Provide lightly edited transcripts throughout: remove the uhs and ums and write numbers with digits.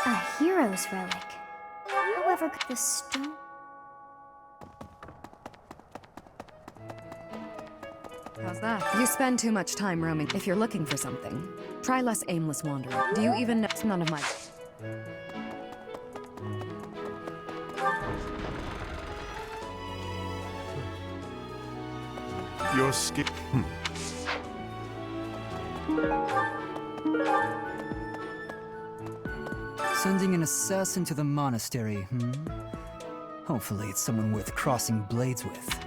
A hero's relic. However, the stone... How's that? You spend too much time roaming. If you're looking for something, try less aimless wandering. Do you even know? It's none of my... Your skill. Sending an assassin to the monastery, Hopefully it's someone worth crossing blades with.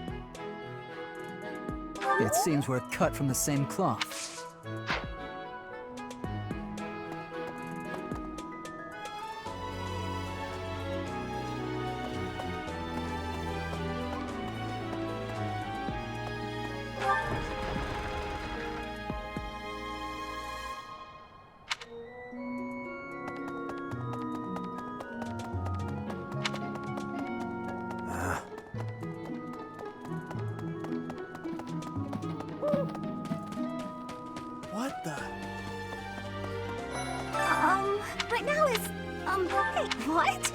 It seems we're cut from the same cloth. What the? Right now is... hey, what?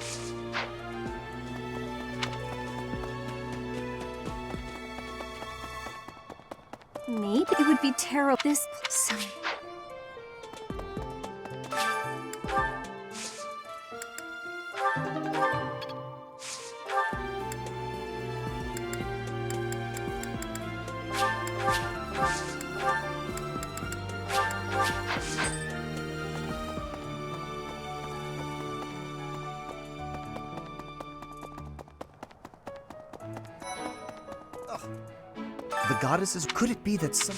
Maybe it would be terrible. This... So... The goddesses? Could it be that some...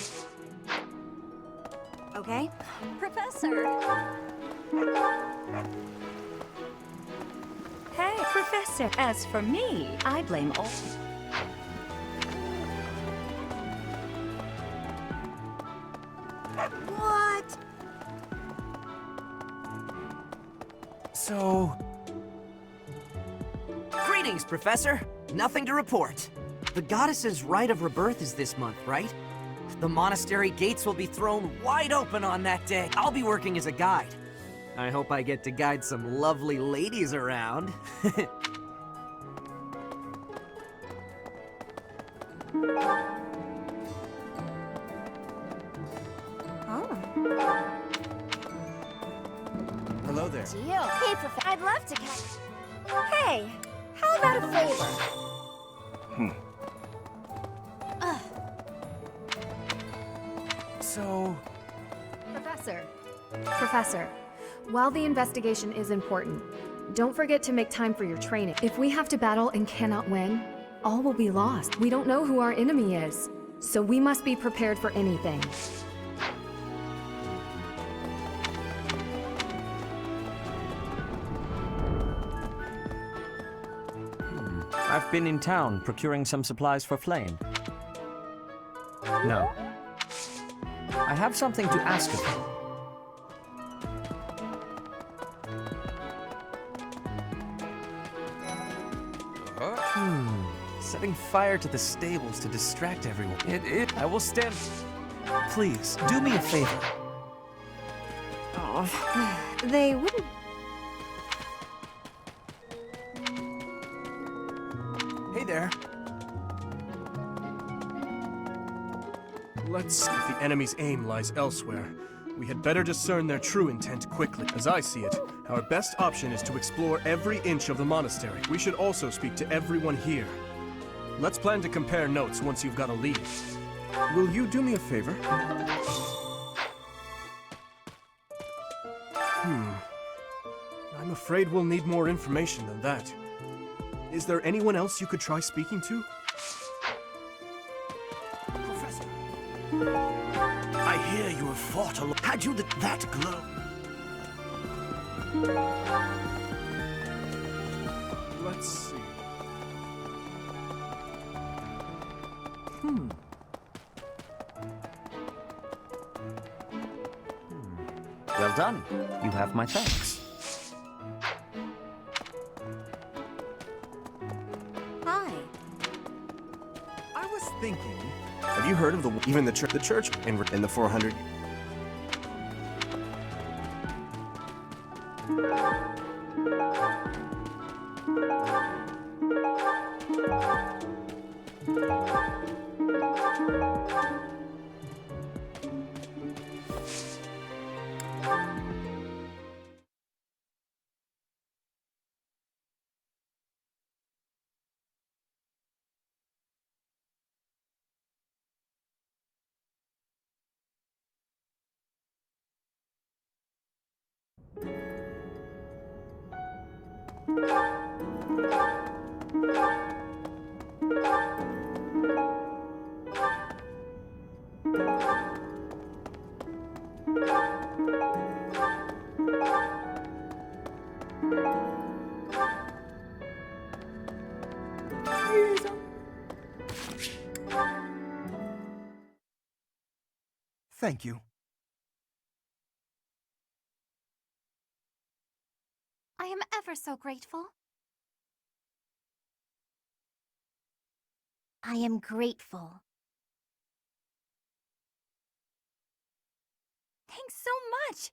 Okay. Professor! Hey, Professor, as for me, I blame all... What? So... Greetings, Professor. Nothing to report. The goddess's rite of rebirth is this month, right? The monastery gates will be thrown wide open on that day. I'll be working as a guide. I hope I get to guide some lovely ladies around. Hello there. Deal. Hey, Professor. I'd love to catch... Hey, how about a favor? So... Professor, while the investigation is important, don't forget to make time for your training. If we have to battle and cannot win, all will be lost. We don't know who our enemy is, so we must be prepared for anything. I've been in town procuring some supplies for Flame. No. I have something to ask of you. Setting fire to the stables to distract everyone. I will stand... Please, do me a favor. Oh, they wouldn't... Hey there. Let's see if the enemy's aim lies elsewhere. We had better discern their true intent quickly. As I see it, our best option is to explore every inch of the monastery. We should also speak to everyone here. Let's plan to compare notes once you've got a lead. Will you do me a favor? I'm afraid we'll need more information than that. Is there anyone else you could try speaking to? Professor, I hear you have fought a lot. Had you that glow? Let's see. Well done. You have my thanks. Hi. I was thinking, Have you heard of even the church in the 400? Thank you. I am ever so grateful. I am grateful. Thanks so much.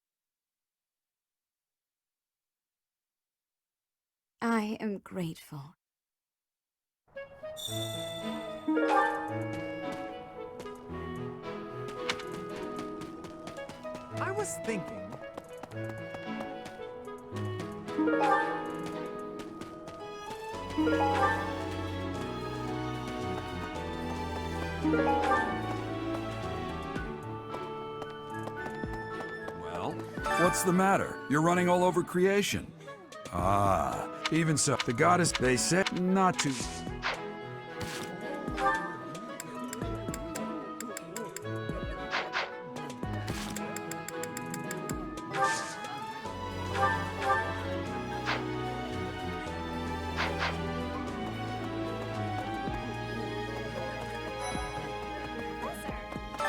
I am grateful. I was thinking... Well, what's the matter? You're running all over creation. Ah, even so, the goddess, they said not to...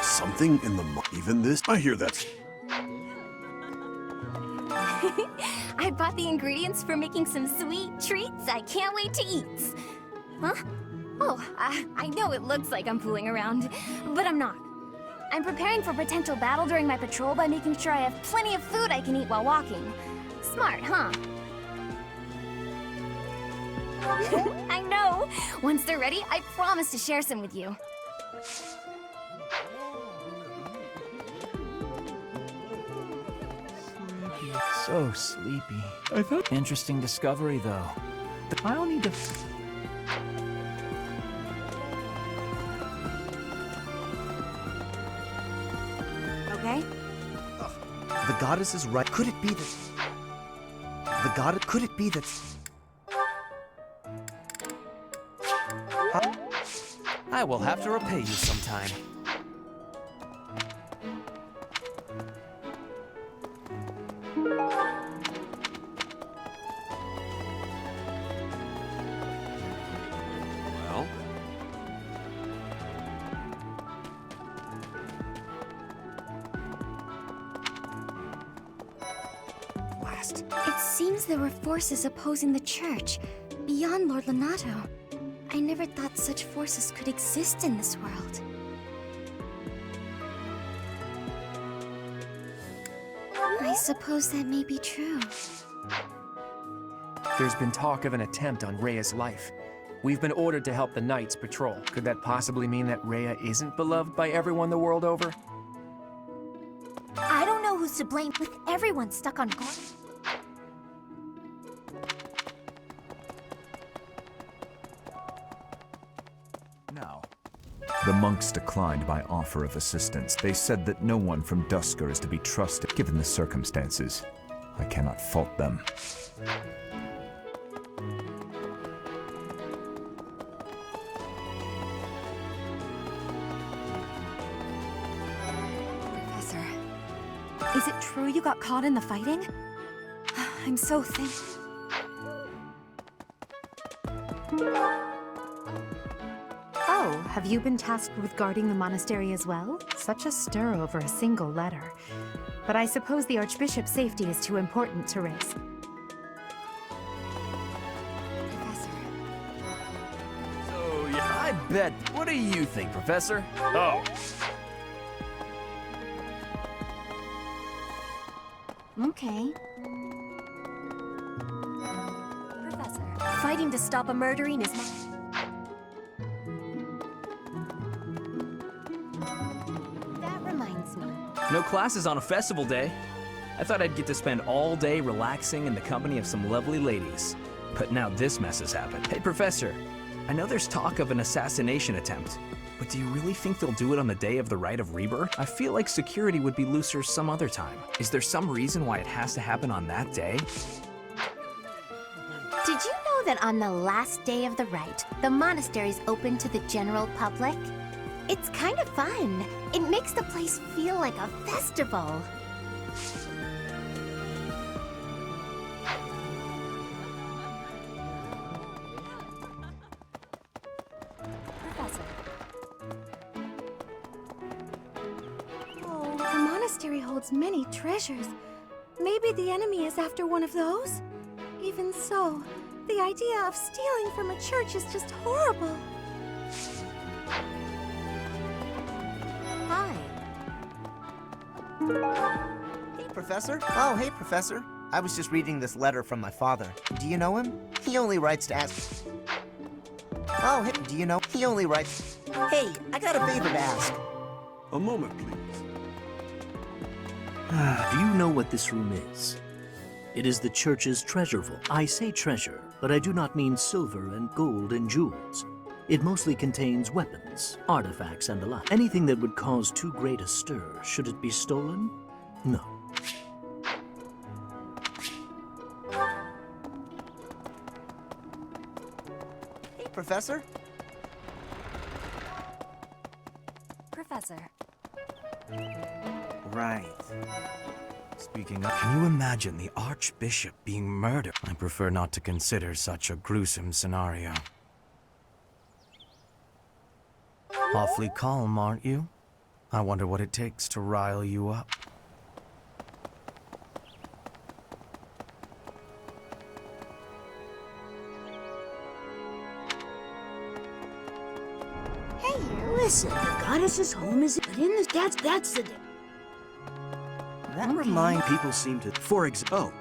Something in the even this? I hear that. I bought the ingredients for making some sweet treats I can't wait to eat. Huh? Oh, I know it looks like I'm fooling around, but I'm not. I'm preparing for potential battle during my patrol by making sure I have plenty of food I can eat while walking. Smart, huh? I know! Once they're ready, I promise to share some with you. So sleepy. I thought... Interesting discovery, though. I'll need to... Okay? The goddess is right. Could it be that... The goddess... Could it be that... I will have to repay you sometime. Well? Last. It seems there were forces opposing the church, beyond Lord Lonato. I never thought such forces could exist in this world. I suppose that may be true. There's been talk of an attempt on Rhea's life. We've been ordered to help the Knights patrol. Could that possibly mean that Rhea isn't beloved by everyone the world over? I don't know who's to blame with everyone stuck on guard. Now. The monks declined my offer of assistance. They said that no one from Dusker is to be trusted. Given the circumstances, I cannot fault them. Professor, is it true you got caught in the fighting? I'm so thankful. Oh, have you been tasked with guarding the monastery as well? Such a stir over a single letter. But I suppose the Archbishop's safety is too important to risk. Professor. So, yeah, I bet. What do you think, Professor? Oh, Okay. Professor, fighting to stop a murdering is That reminds me. No classes on a festival day. I thought I'd get to spend all day relaxing in the company of some lovely ladies. But now this mess has happened. Hey, Professor, I know there's talk of an assassination attempt, but do you really think they'll do it on the day of the Rite of Rebirth? I feel like security would be looser some other time. Is there some reason why it has to happen on that day? Did you know that on the last day of the rite, the monastery's open to the general public? It's kind of fun. It makes the place feel like a festival. Professor. Oh, the monastery holds many treasures. Maybe the enemy is after one of those? Even so, the idea of stealing from a church is just horrible. Hi. Hey, Professor. Oh, hey, Professor. I was just reading this letter from my father. Do you know him? He only writes to ask... Oh, hey, do you know? He only writes... Hey, I got a favor to ask. A moment, please. Do you know what this room is? It is the church's treasure vault. I say treasure, but I do not mean silver and gold and jewels. It mostly contains weapons, artifacts, and the like. Anything that would cause too great a stir, should it be stolen? No. Hey, Professor. Professor. Right. Speaking of, can you imagine the Archbishop being murdered? I prefer not to consider such a gruesome scenario. Awfully calm, aren't you? I wonder what it takes to rile you up. Hey, listen, the goddess's home is in this. That's the. That Remind people seem to. For example.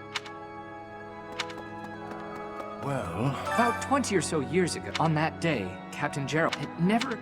Well, about 20 or so years ago, on that day, Captain Gerald had never...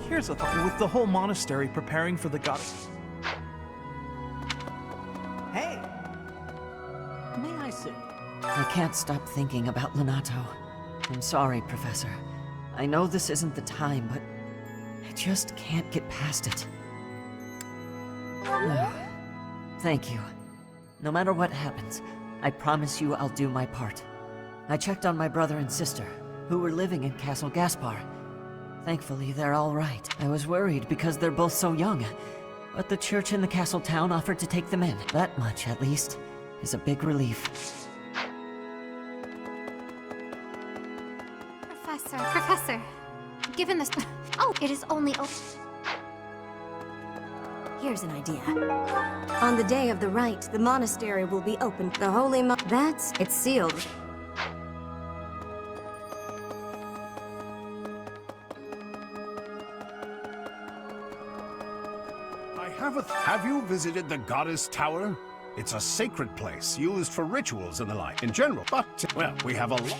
Here's a thought. With the whole monastery preparing for the goddess. Hey! May I sit? I can't stop thinking about Lenato. I'm sorry, Professor. I know this isn't the time, but I just can't get past it. Thank you. No matter what happens, I promise you I'll do my part. I checked on my brother and sister, who were living in Castle Gaspar. Thankfully, they're all right. I was worried because they're both so young, but the church in the castle town offered to take them in. That much, at least, is a big relief. Professor, given this... Oh, it is only... Here's an idea. On the day of the rite, the monastery will be open. The holy it's sealed. Have you visited the Goddess Tower? It's a sacred place used for rituals and the like in general, but, well, we have a lot.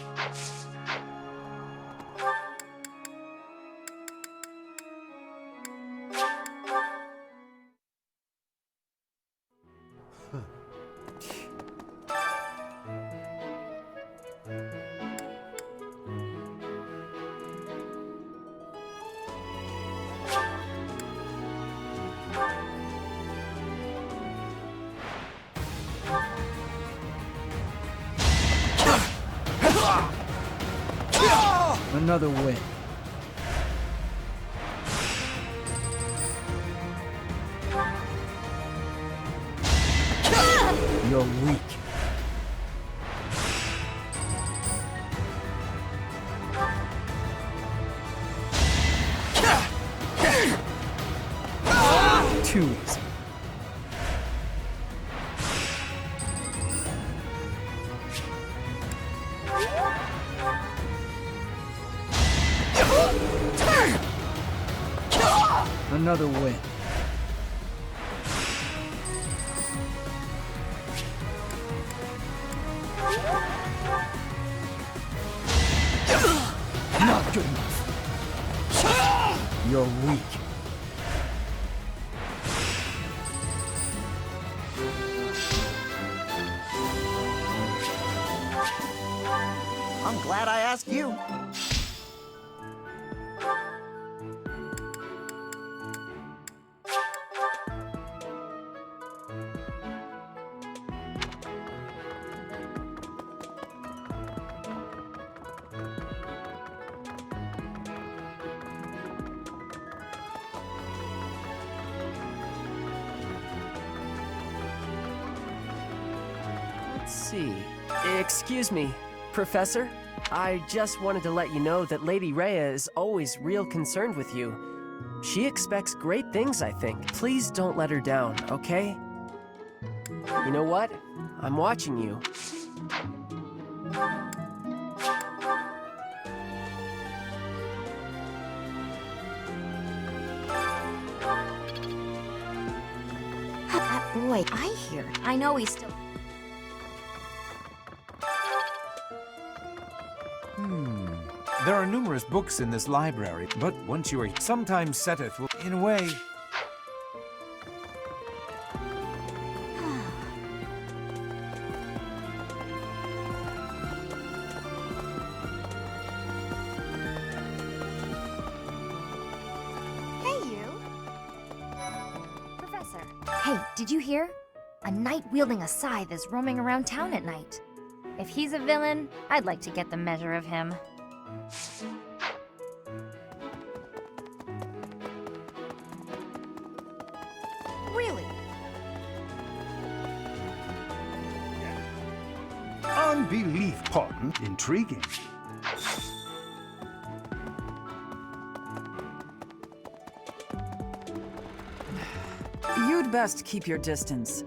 Another win. You're weak. Too easy. Another win. Not good enough. You're weak. I'm glad I asked you. Let's see. Excuse me, Professor? I just wanted to let you know that Lady Rhea is always real concerned with you. She expects great things, I think. Please don't let her down, okay? You know what? I'm watching you. That boy, I hear. I know he's still... There are numerous books in this library, but once you are... Sometimes Seteth will... In a way... Hey, you! Professor. Hey, did you hear? A knight wielding a scythe is roaming around town at night. If he's a villain, I'd like to get the measure of him. Really? Unbelief, pardon. Intriguing. You'd best keep your distance.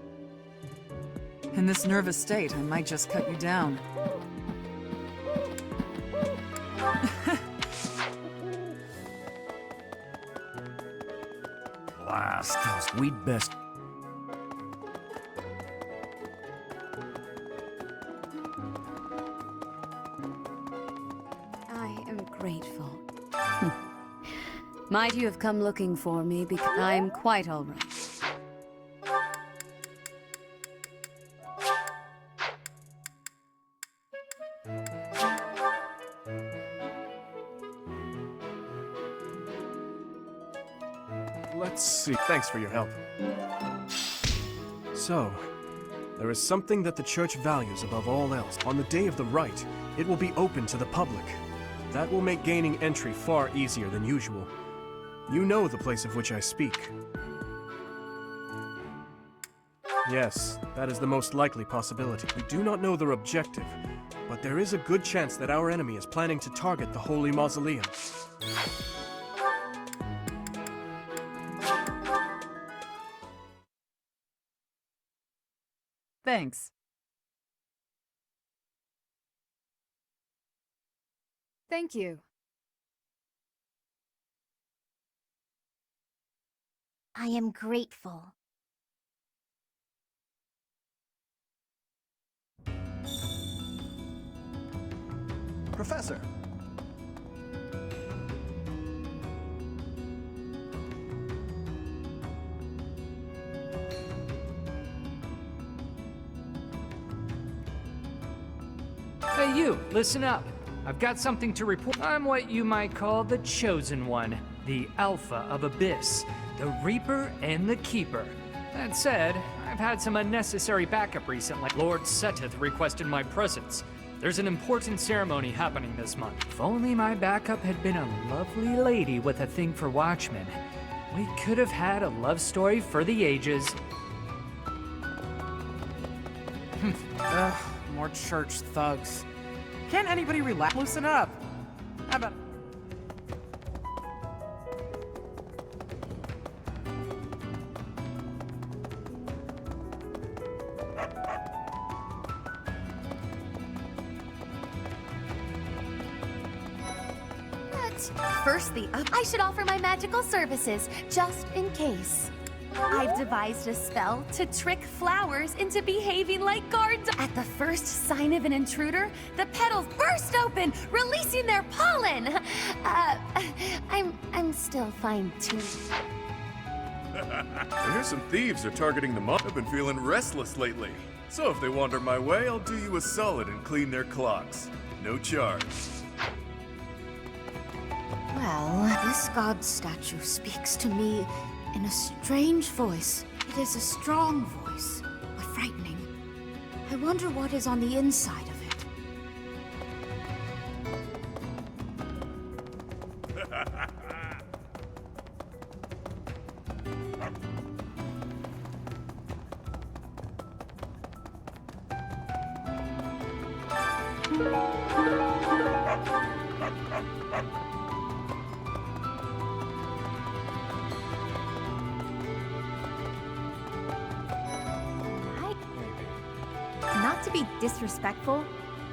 In this nervous state, I might just cut you down. Blast those. We'd best... I am grateful. Might you have come looking for me, because I'm quite all right. Let's see. Thanks for your help. So, there is something that the Church values above all else. On the day of the rite, it will be open to the public. That will make gaining entry far easier than usual. You know the place of which I speak. Yes, that is the most likely possibility. We do not know their objective, but there is a good chance that our enemy is planning to target the Holy Mausoleum. Thanks. Thank you. I am grateful. Professor. Hey you, listen up. I've got something to report. I'm what you might call the Chosen One, the Alpha of Abyss, the Reaper and the Keeper. That said, I've had some unnecessary backup recently. Lord Seteth requested my presence. There's an important ceremony happening this month. If only my backup had been a lovely lady with a thing for watchmen, we could have had a love story for the ages. Ugh, more church thugs. Can't anybody relax? Loosen up. How about... First, I should offer my magical services, just in case. I've devised a spell to trick flowers into behaving like guards. At the first sign of an intruder, the petals burst open, releasing their pollen. I'm still fine too. I hear some thieves are targeting the mob. I've been feeling restless lately. So if they wander my way, I'll do you a solid and clean their clocks. No charge. Well, this god statue speaks to me in a strange voice. It is a strong voice, but frightening. I wonder what is on the inside of it. Not to be disrespectful,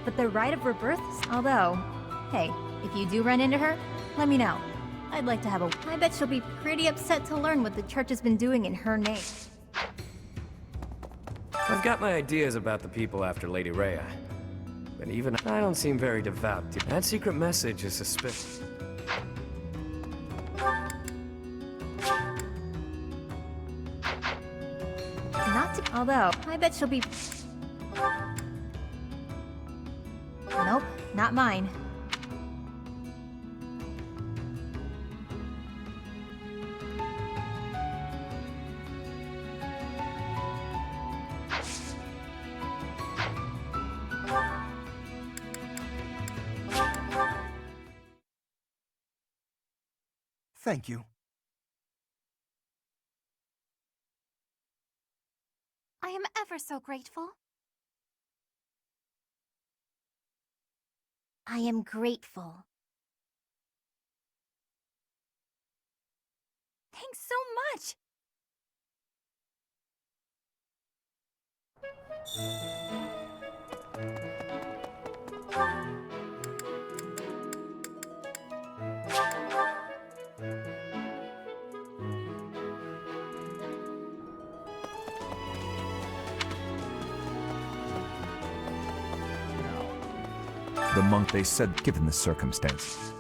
but the rite of rebirth, although, hey, if you do run into her, let me know. I'd like to have a... I bet she'll be pretty upset to learn what the church has been doing in her name. I've got my ideas about the people after Lady Rhea. But even I don't seem very devout. That secret message is suspicious. Not to... Although, I bet she'll be... Nope, not mine. Thank you. I am ever so grateful. I am grateful. Thanks so much! The monk they said, given the circumstances.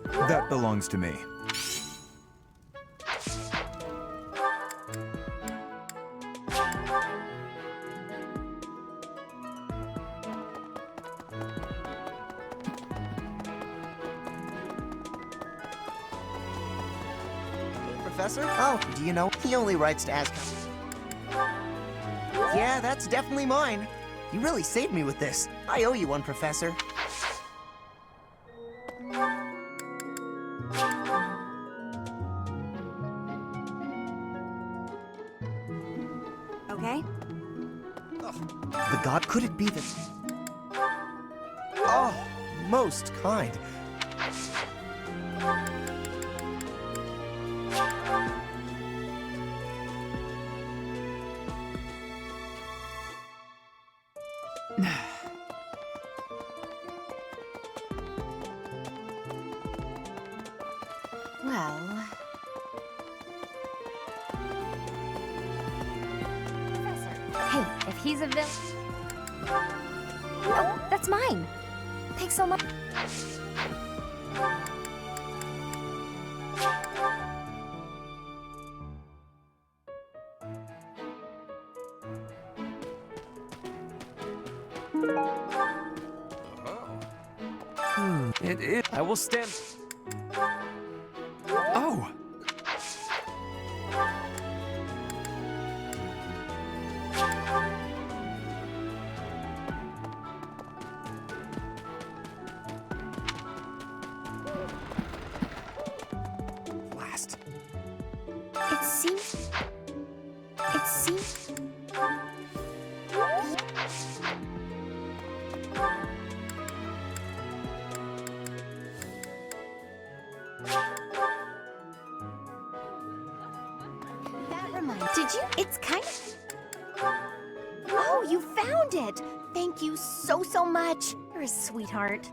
That belongs to me. Professor? Oh, do you know? He only writes to ask. Yeah, that's definitely mine. You really saved me with this. I owe you one, Professor. Okay? The god, could it be that... Oh, most kind. Well... Professor, hey, if he's a villain... Oh, that's mine! Thanks so much. It is. I will stand. Oh! Did you? It's kind of... Oh, you found it! Thank you so, so much. You're a sweetheart.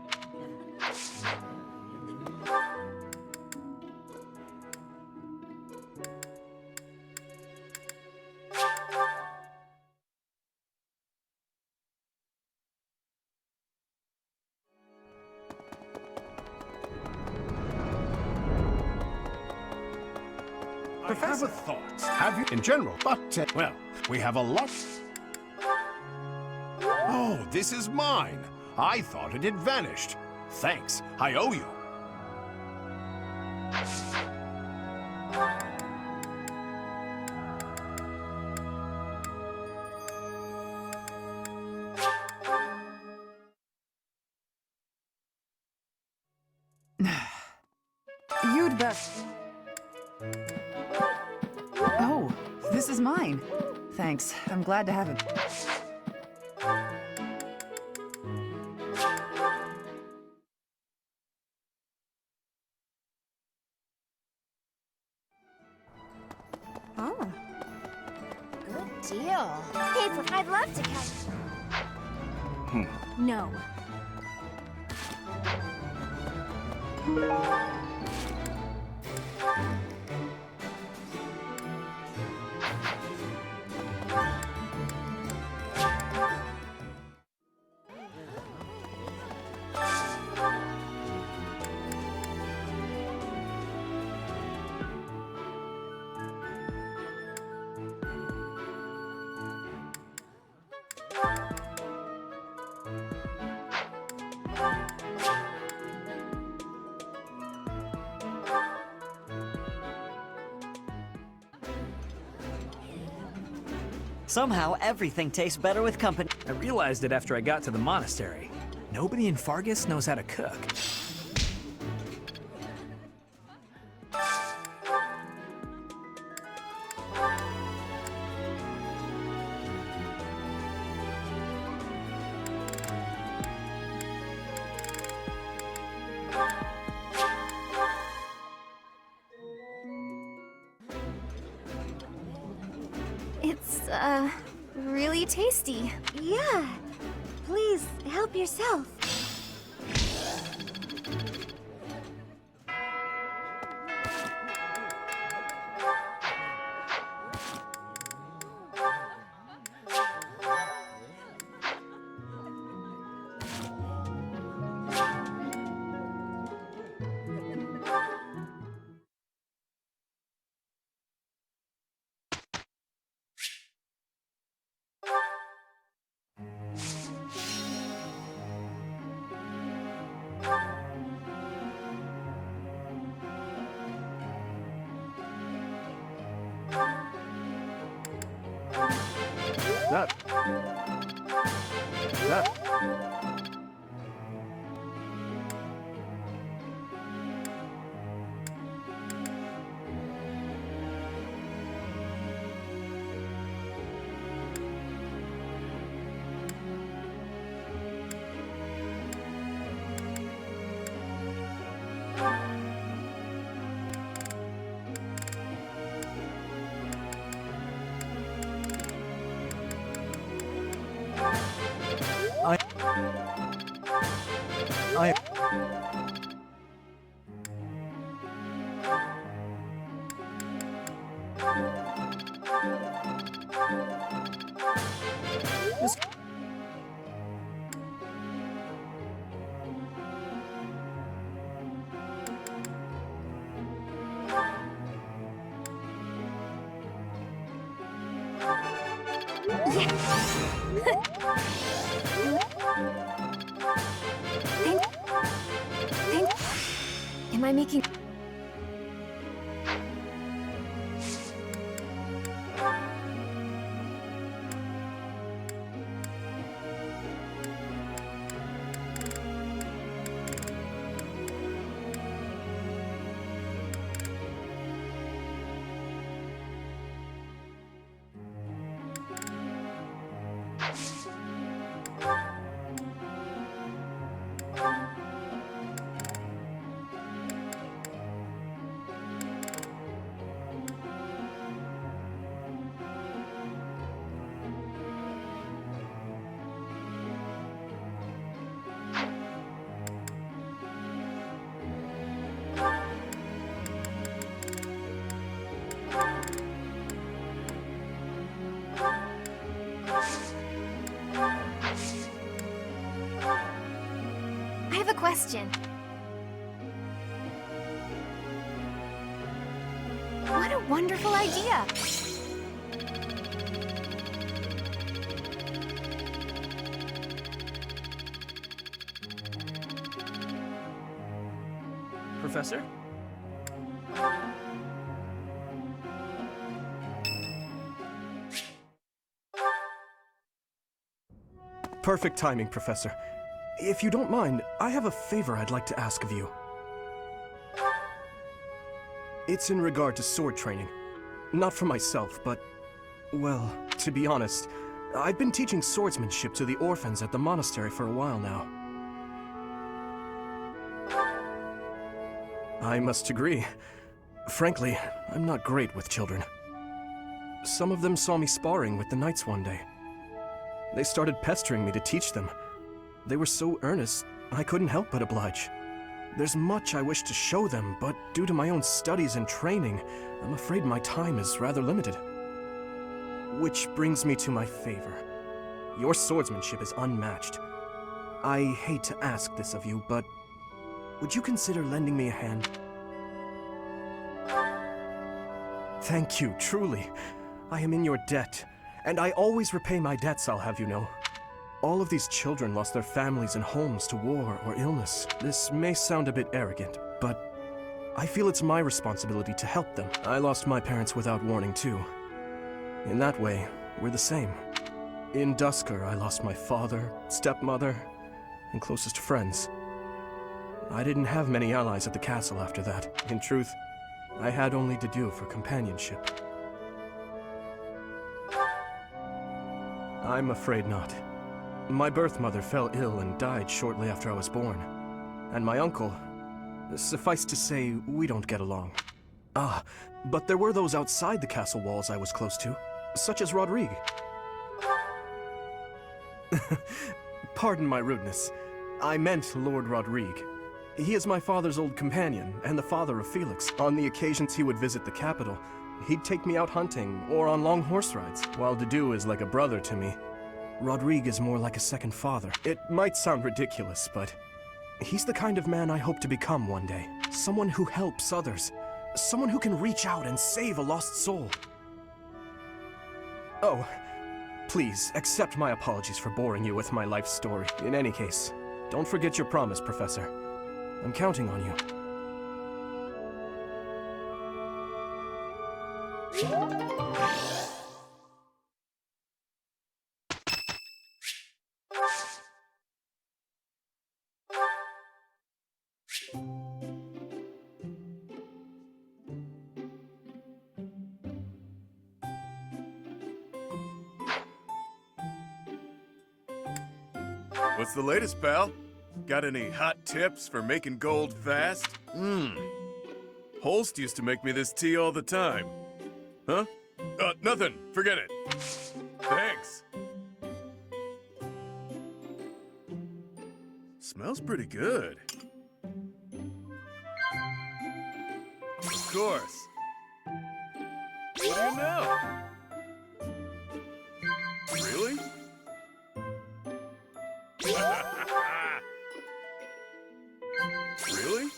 I have a thought. Have you in general? But, well, we have a lot. Oh, this is mine. I thought it had vanished. Thanks. I owe you. You'd best... Oh, this is mine. Thanks. I'm glad to have it. Oh. Good deal. Hey, I'd love to catch... No. Somehow, everything tastes better with company. I realized it after I got to the monastery. Nobody in Fargus knows how to cook. It's, really tasty. Yeah. Please, help yourself. That. Am I making... I have a question. What a wonderful idea! Professor? Perfect timing, Professor. If you don't mind, I have a favor I'd like to ask of you. It's in regard to sword training. Not for myself, but, well, to be honest, I've been teaching swordsmanship to the orphans at the monastery for a while now. I must agree. Frankly, I'm not great with children. Some of them saw me sparring with the knights one day. They started pestering me to teach them. They were so earnest, I couldn't help but oblige. There's much I wish to show them, but due to my own studies and training, I'm afraid my time is rather limited. Which brings me to my favor. Your swordsmanship is unmatched. I hate to ask this of you, but would you consider lending me a hand? Thank you, truly. I am in your debt, and I always repay my debts, I'll have you know. All of these children lost their families and homes to war or illness. This may sound a bit arrogant, but I feel it's my responsibility to help them. I lost my parents without warning, too. In that way, we're the same. In Dusker, I lost my father, stepmother, and closest friends. I didn't have many allies at the castle after that. In truth, I had only to do for companionship. I'm afraid not. My birth mother fell ill and died shortly after I was born. And my uncle, suffice to say, we don't get along. Ah, but there were those outside the castle walls I was close to, such as Rodrigue. Pardon my rudeness. I meant Lord Rodrigue. He is my father's old companion, and the father of Felix. On the occasions he would visit the capital, he'd take me out hunting or on long horse rides, while Dedu is like a brother to me. Rodrigue is more like a second father. It might sound ridiculous, but he's the kind of man I hope to become one day. Someone who helps others. Someone who can reach out and save a lost soul. Oh, please, accept my apologies for boring you with my life story. In any case, don't forget your promise, Professor. I'm counting on you. What's the latest, pal? Got any hot tips for making gold fast? Holst used to make me this tea all the time. Huh? Nothing. Forget it. Thanks. Smells pretty good. Of course. What do you know? Really? Really?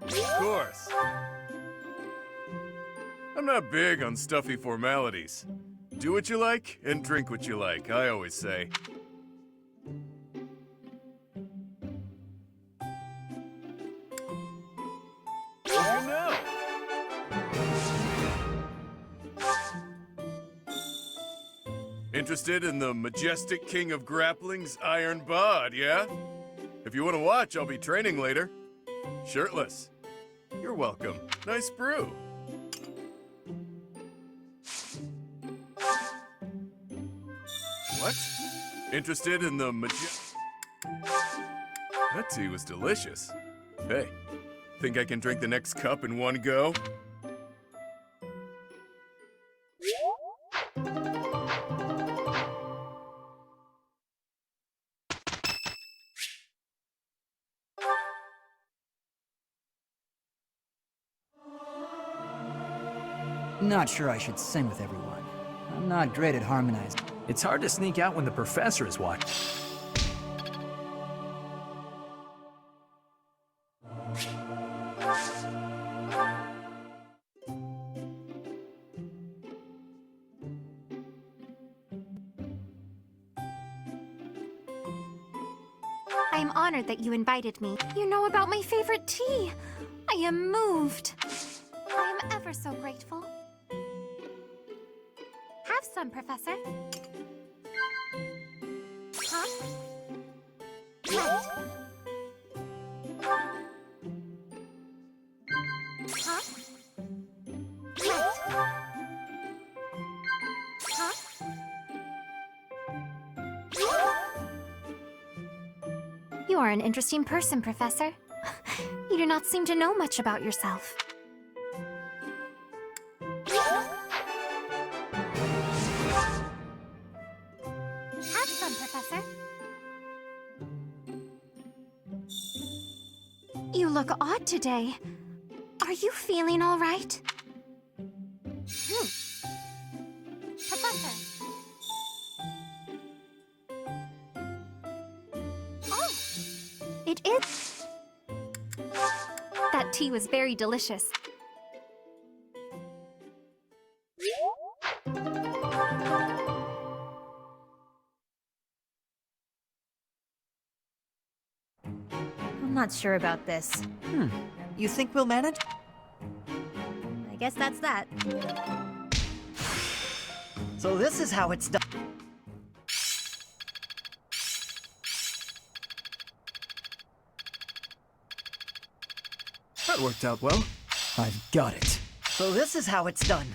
Of course. I'm not big on stuffy formalities. Do what you like and drink what you like, I always say. What do you know? Interested in the majestic king of grappling's iron bod, yeah? If you want to watch, I'll be training later. Shirtless. You're welcome. Nice brew. What? Interested in the That tea was delicious. Hey, think I can drink the next cup in one go? Not sure I should sing with everyone. I'm not great at harmonizing. It's hard to sneak out when the professor is watching. I am honored that you invited me. You know about my favorite tea. I am moved. I am ever so grateful. Have some, Professor. Huh? What? Huh? What? Huh? You are an interesting person, Professor. You do not seem to know much about yourself. Have some, Professor. You look odd today. Are you feeling all right? Professor. Oh! It is... That tea was very delicious. I'm not sure about this. You think we'll manage? I guess that's that. So this is how it's done. That worked out well. I've got it. So this is how it's done.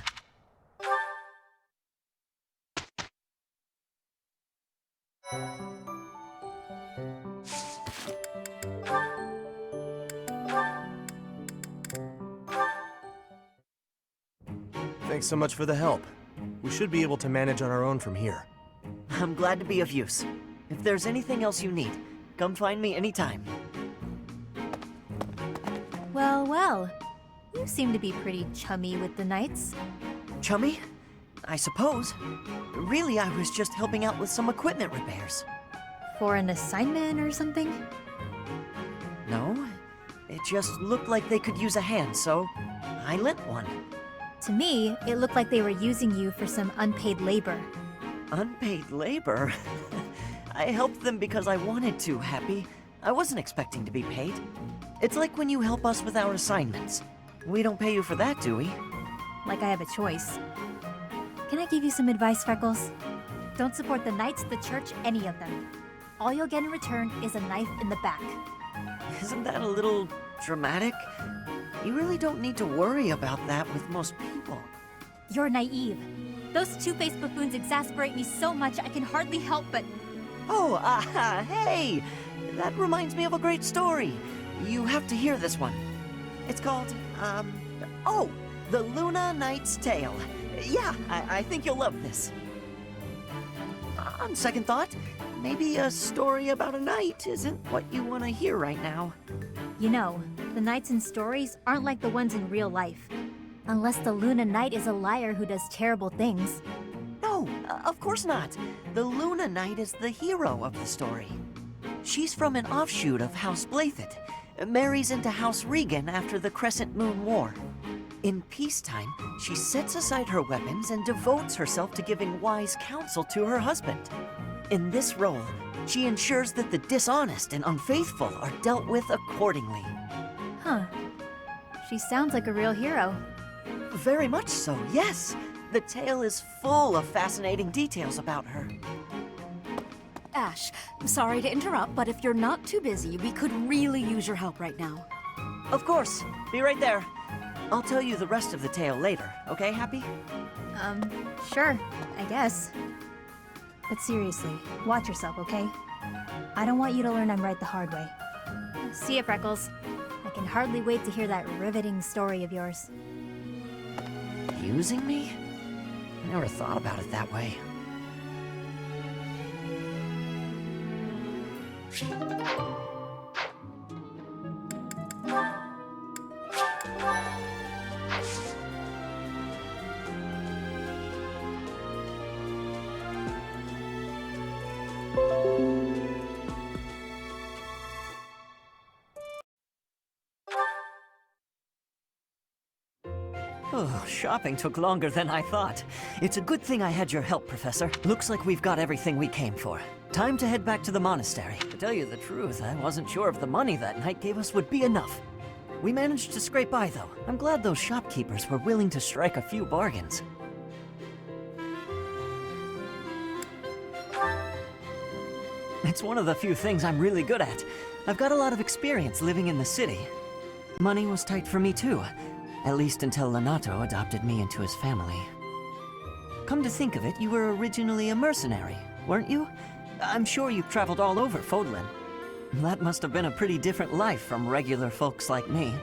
Thanks so much for the help. We should be able to manage on our own from here. I'm glad to be of use. If there's anything else you need, come find me anytime. Well, well. You seem to be pretty chummy with the knights. Chummy? I suppose. Really, I was just helping out with some equipment repairs. For an assignment or something? No, it just looked like they could use a hand, so I lent one. To me, it looked like they were using you for some unpaid labor. Unpaid labor? I helped them because I wanted to, Hapi. I wasn't expecting to be paid. It's like when you help us with our assignments. We don't pay you for that, do we? Like I have a choice. Can I give you some advice, Freckles? Don't support the knights, the church, any of them. All you'll get in return is a knife in the back. Isn't that a little dramatic? You really don't need to worry about that with most people. You're naive. Those two-faced buffoons exasperate me so much I can hardly help but... Oh, hey! That reminds me of a great story. You have to hear this one. It's called, oh, The Luna Knight's Tale. Yeah, I think you'll love this. On second thought, maybe a story about a knight isn't what you want to hear right now. You know, the knights in stories aren't like the ones in real life. Unless the Luna Knight is a liar who does terrible things. No, of course not. The Luna Knight is the hero of the story. She's from an offshoot of House Blathet, marries into House Regan after the Crescent Moon War. In peacetime, she sets aside her weapons and devotes herself to giving wise counsel to her husband. In this role, she ensures that the dishonest and unfaithful are dealt with accordingly. Huh. She sounds like a real hero. Very much so, yes. The tale is full of fascinating details about her. Ash, I'm sorry to interrupt, but if you're not too busy, we could really use your help right now. Of course. Be right there. I'll tell you the rest of the tale later, okay, Hapi? Sure, I guess. But seriously, watch yourself, okay? I don't want you to learn I'm right the hard way. See ya, Freckles. I can hardly wait to hear that riveting story of yours. Using me? I never thought about it that way. Oh, shopping took longer than I thought. It's a good thing I had your help, Professor. Looks like we've got everything we came for. Time to head back to the monastery. To tell you the truth, I wasn't sure if the money that knight gave us would be enough. We managed to scrape by, though. I'm glad those shopkeepers were willing to strike a few bargains. It's one of the few things I'm really good at. I've got a lot of experience living in the city. Money was tight for me, too. At least until Lenato adopted me into his family. Come to think of it, you were originally a mercenary, weren't you? I'm sure you've traveled all over Fodlan. That must have been a pretty different life from regular folks like me.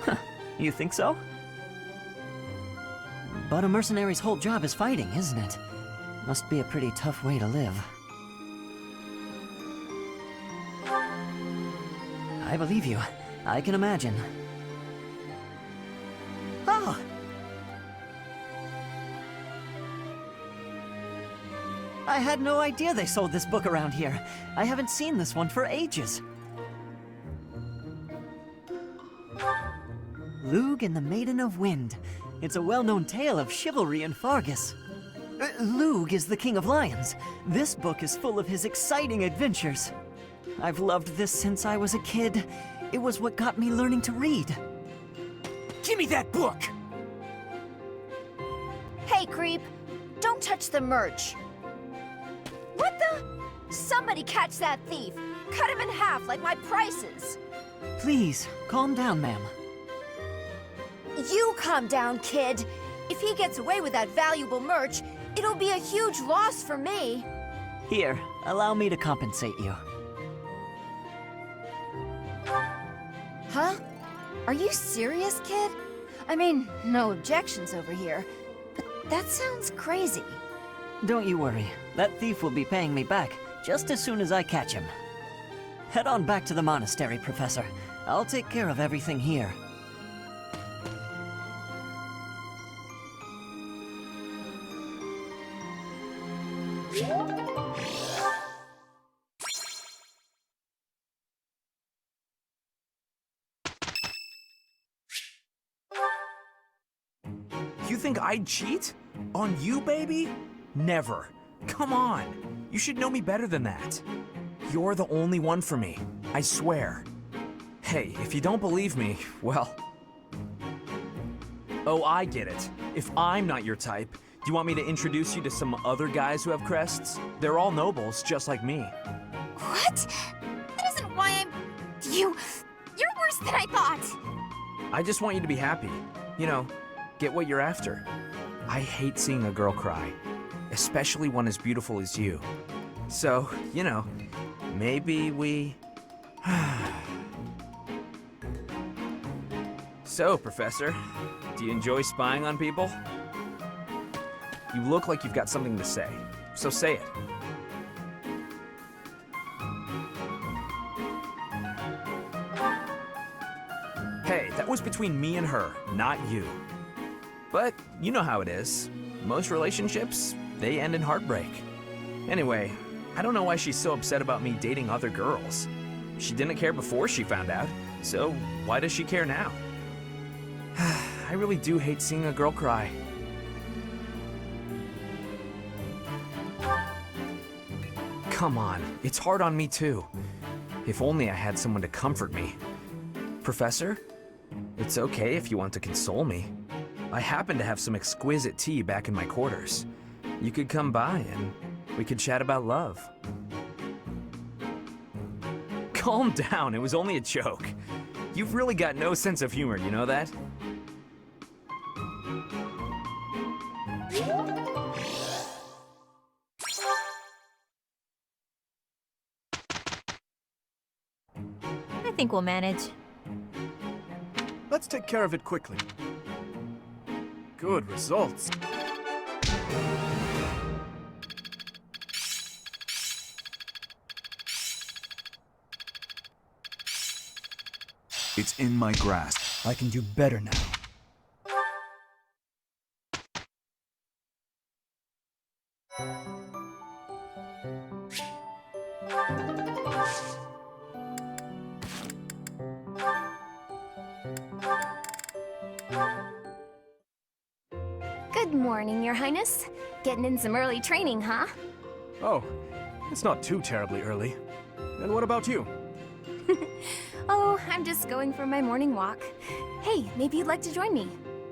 Huh, you think so? But a mercenary's whole job is fighting, isn't it? Must be a pretty tough way to live. I believe you. I can imagine. Oh! I had no idea they sold this book around here. I haven't seen this one for ages. Lug and the Maiden of Wind. It's a well-known tale of chivalry in Fargus. Lug is the King of Lions. This book is full of his exciting adventures. I've loved this since I was a kid. It was what got me learning to read. Give me that book! Hey, creep! Don't touch the merch! What the? Somebody catch that thief! Cut him in half like my prices! Please, calm down, ma'am. You calm down, kid! If he gets away with that valuable merch, it'll be a huge loss for me! Here, allow me to compensate you. Huh? Are you serious, kid? I mean, no objections over here, but that sounds crazy. Don't you worry. That thief will be paying me back just as soon as I catch him. Head on back to the monastery, Professor. I'll take care of everything here. You think I'd cheat? On you, baby? Never. Come on. You should know me better than that. You're the only one for me. I swear. Hey, if you don't believe me, well... Oh, I get it. If I'm not your type, do you want me to introduce you to some other guys who have crests? They're all nobles, just like me. What? That isn't why I'm... You're worse than I thought! I just want you to be happy. You know, get what you're after. I hate seeing a girl cry, especially one as beautiful as you. So, you know, maybe we... So, Professor, do you enjoy spying on people? You look like you've got something to say, so say it. Hey, that was between me and her, not you. But you know how it is. Most relationships, they end in heartbreak. Anyway, I don't know why she's so upset about me dating other girls. She didn't care before she found out, so why does she care now? I really do hate seeing a girl cry. Come on, it's hard on me too. If only I had someone to comfort me. Professor, it's okay if you want to console me. I happen to have some exquisite tea back in my quarters. You could come by and we could chat about love. Calm down, it was only a joke. You've really got no sense of humor, you know that? I think we'll manage. Let's take care of it quickly. Good results. It's in my grasp. I can do better now. Good morning, Your Highness. Getting in some early training, huh? Oh, it's not too terribly early. And what about you? Oh, I'm just going for my morning walk. Hey, maybe you'd like to join me.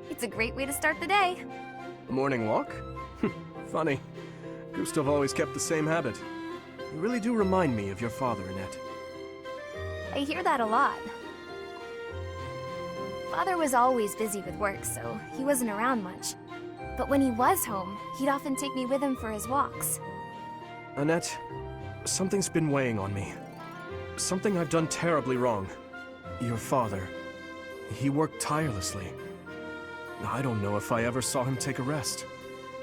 It's a great way to start the day. A morning walk? Funny. Gustav always kept the same habit. You really do remind me of your father, Annette. I hear that a lot. Father was always busy with work, so he wasn't around much. But when he was home, he'd often take me with him for his walks. Annette, something's been weighing on me. Something I've done terribly wrong. Your father, he worked tirelessly. I don't know if I ever saw him take a rest.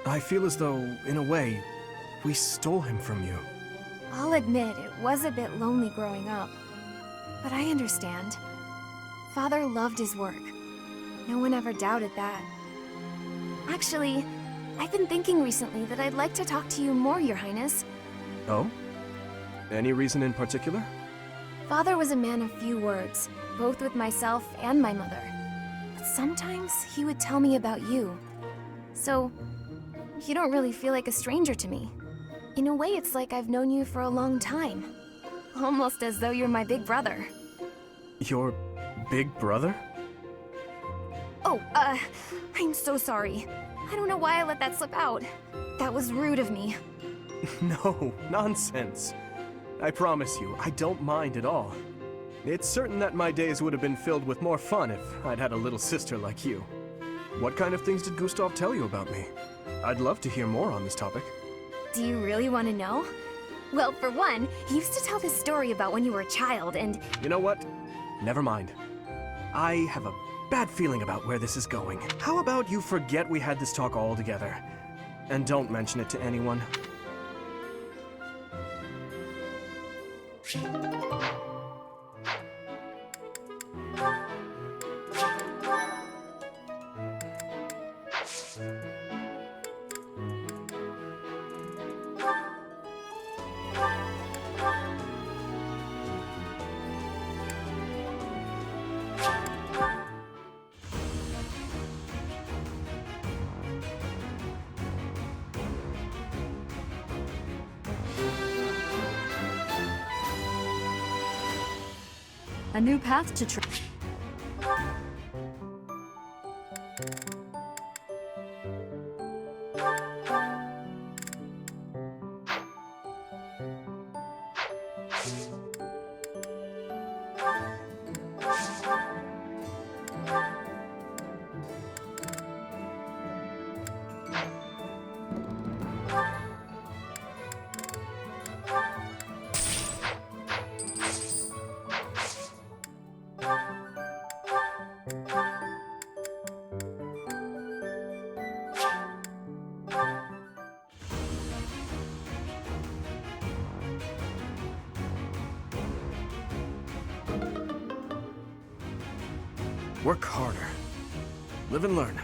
I feel as though, in a way, we stole him from you. I'll admit it was a bit lonely growing up. But I understand. Father loved his work. No one ever doubted that. Actually, I've been thinking recently that I'd like to talk to you more, Your Highness. Oh? Any reason in particular? Father was a man of few words, both with myself and my mother. But sometimes he would tell me about you. So, you don't really feel like a stranger to me. In a way, it's like I've known you for a long time. Almost as though you're my big brother. Your big brother? Oh, I'm so sorry. I don't know why I let that slip out. That was rude of me. No, nonsense. I promise you, I don't mind at all. It's certain that my days would have been filled with more fun if I'd had a little sister like you. What kind of things did Gustav tell you about me? I'd love to hear more on this topic. Do you really want to know? Well, for one, he used to tell this story about when you were a child and... You know what? Never mind. I have a bad feeling about where this is going. How about you forget we had this talk altogether? And don't mention it to anyone. A new path to Work harder. Live and learn.